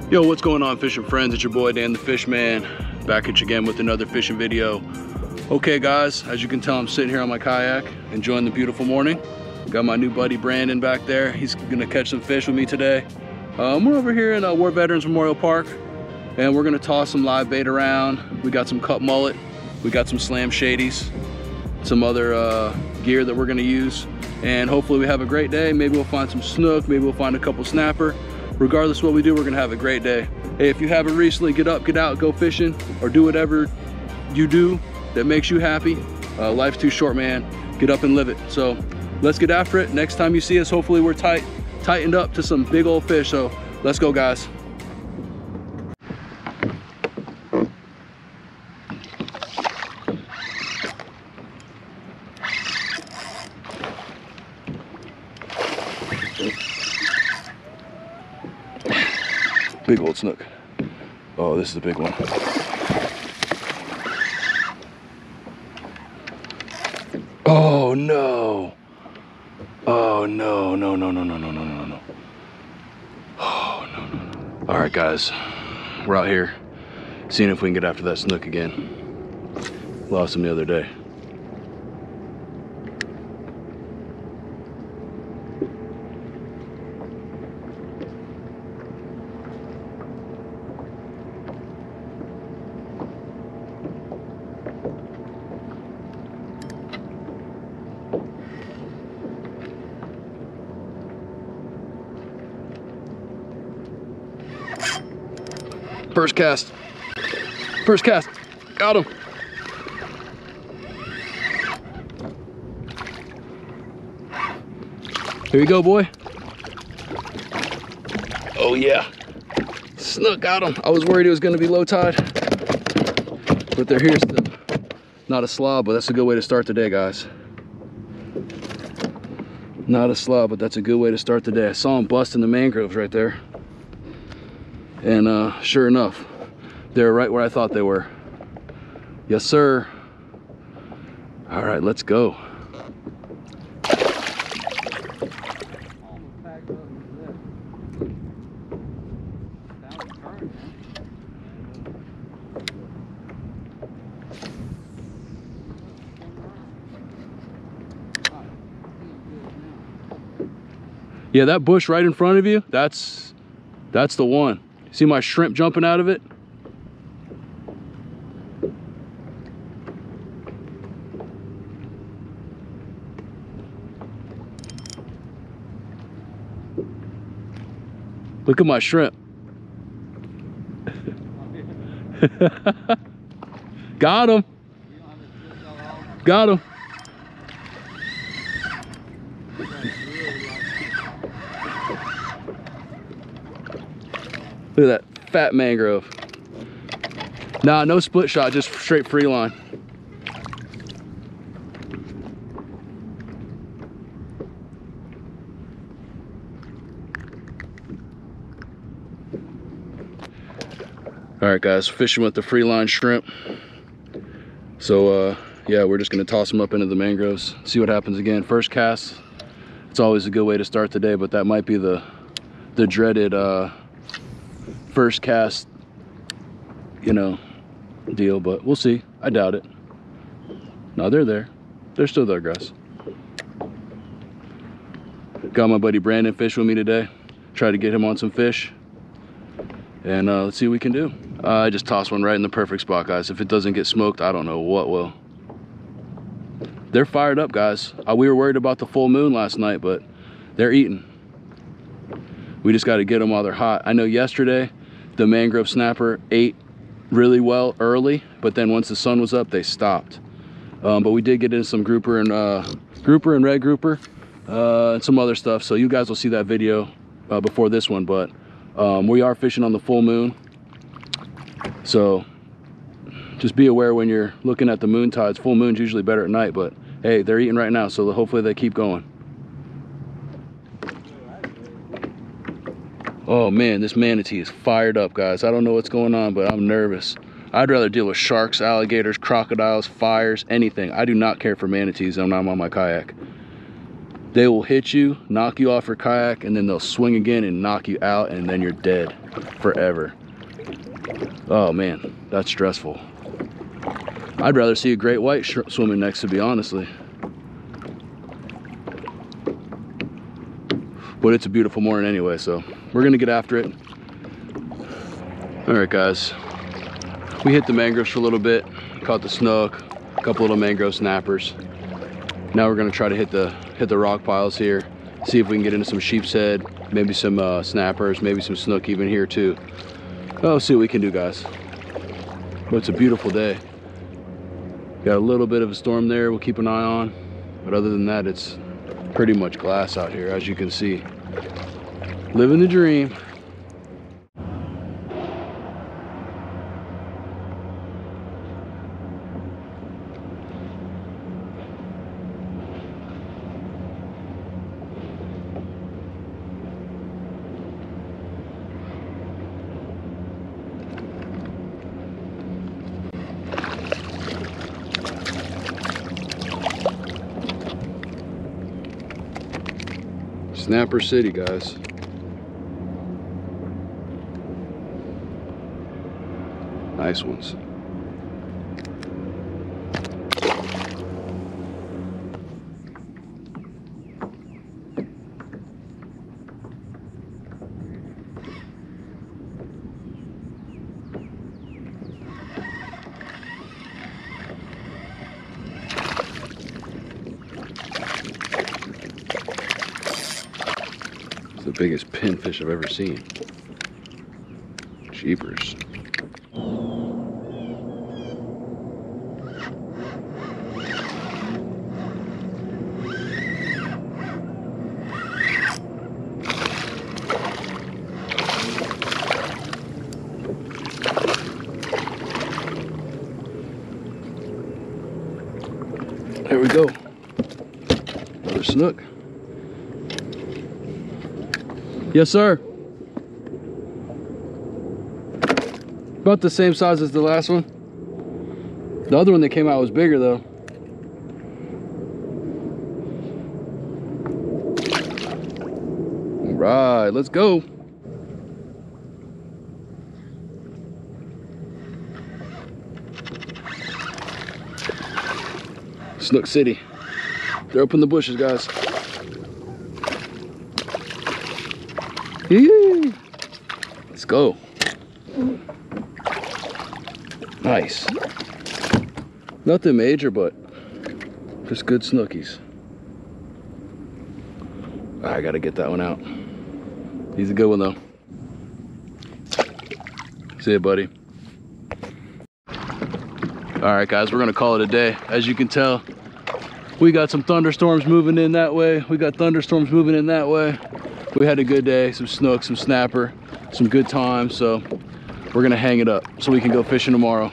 Yo, what's going on, fishing friends? It's your boy Dan the Fish Man, back at you again with another fishing video. Okay guys, as you can tell, I'm sitting here on my kayak enjoying the beautiful morning. Got my new buddy Brandon back there. He's gonna catch some fish with me today. We're over here in War Veterans Memorial Park, and we're gonna toss some live bait around. We got some cut mullet, we got some slam shadies, some other gear that we're gonna use, and hopefully we have a great day. Maybe we'll find some snook, maybe we'll find a couple snapper. Regardless of what we do, we're gonna have a great day. Hey, if you haven't recently, get up, get out, go fishing, or do whatever you do that makes you happy. Life's too short, man. Get up and live it. So let's get after it. Next time you see us, hopefully we're tightened up to some big old fish. So let's go, guys. Big old snook. Oh, this is a big one. Oh no. Oh no, no, no, no, no, no, no, no, no. Oh no, no, no. All right guys, we're out here seeing if we can get after that snook again. Lost him the other day. First cast. First cast. Got him. Here you go, boy. Oh yeah. Snook, got him. I was worried it was gonna be low tide, but they're here still. Not a slob, but that's a good way to start the day, guys. Not a slob, but that's a good way to start the day. I saw him bust in the mangroves right there. And sure enough, they're right where I thought they were. Yes, sir. All right, let's go. Yeah, that bush right in front of you, that's the one. See my shrimp jumping out of it? Look at my shrimp. Got him. Got him. Look at that fat mangrove. Nah, no split shot, just straight free line. All right guys, fishing with the free line shrimp. So yeah, we're just gonna toss them up into the mangroves, see what happens again. First cast, it's always a good way to start the day, but that might be the dreaded first cast, you know, deal, but we'll see. I doubt it. No, they're there. They're still there, guys. Got my buddy Brandon fish with me today. Try to get him on some fish, and let's see what we can do. I just tossed one right in the perfect spot, guys. If it doesn't get smoked, I don't know what will. They're fired up, guys. We were worried about the full moon last night, but they're eating. We just got to get them while they're hot. I know yesterday the mangrove snapper ate really well early, but then once the sun was up, they stopped. But we did get in some grouper and red grouper and some other stuff. So you guys will see that video before this one. But we are fishing on the full moon, so just be aware when you're looking at the moon tides. Full moon's usually better at night, but hey, they're eating right now, so hopefully they keep going. Oh man, this manatee is fired up, guys. I don't know what's going on, but I'm nervous. I'd rather deal with sharks, alligators, crocodiles, fires, anything. I do not care for manatees when I'm on my kayak. They will hit you, knock you off your kayak, and then they'll swing again and knock you out, and then you're dead forever. Oh man, that's stressful. I'd rather see a great white swimming next to me, honestly. But it's a beautiful morning anyway, so we're gonna get after it. All right, guys. We hit the mangroves for a little bit, caught the snook, a couple little mangrove snappers. Now we're gonna try to hit the rock piles here, see if we can get into some sheep's head, maybe some snappers, maybe some snook even here too. Oh, see what we can do, guys. But it's a beautiful day. Got a little bit of a storm there we'll keep an eye on, but other than that, it's pretty much glass out here, as you can see. Living the dream. Snapper City, guys. Nice ones. The biggest pinfish I've ever seen. Jeepers. There we go. Another snook. Yes, sir. About the same size as the last one. The other one that came out was bigger though. All right, let's go. Snook City. They're up in the bushes, guys. Yee. Let's go. Nice. Nothing major, but just good snookies. I gotta get that one out. He's a good one though. See ya, buddy. All right, guys, we're gonna call it a day. As you can tell, we got some thunderstorms moving in that way. We got thunderstorms moving in that way. We had a good day, some snook, some snapper, some good times. So we're gonna hang it up so we can go fishing tomorrow.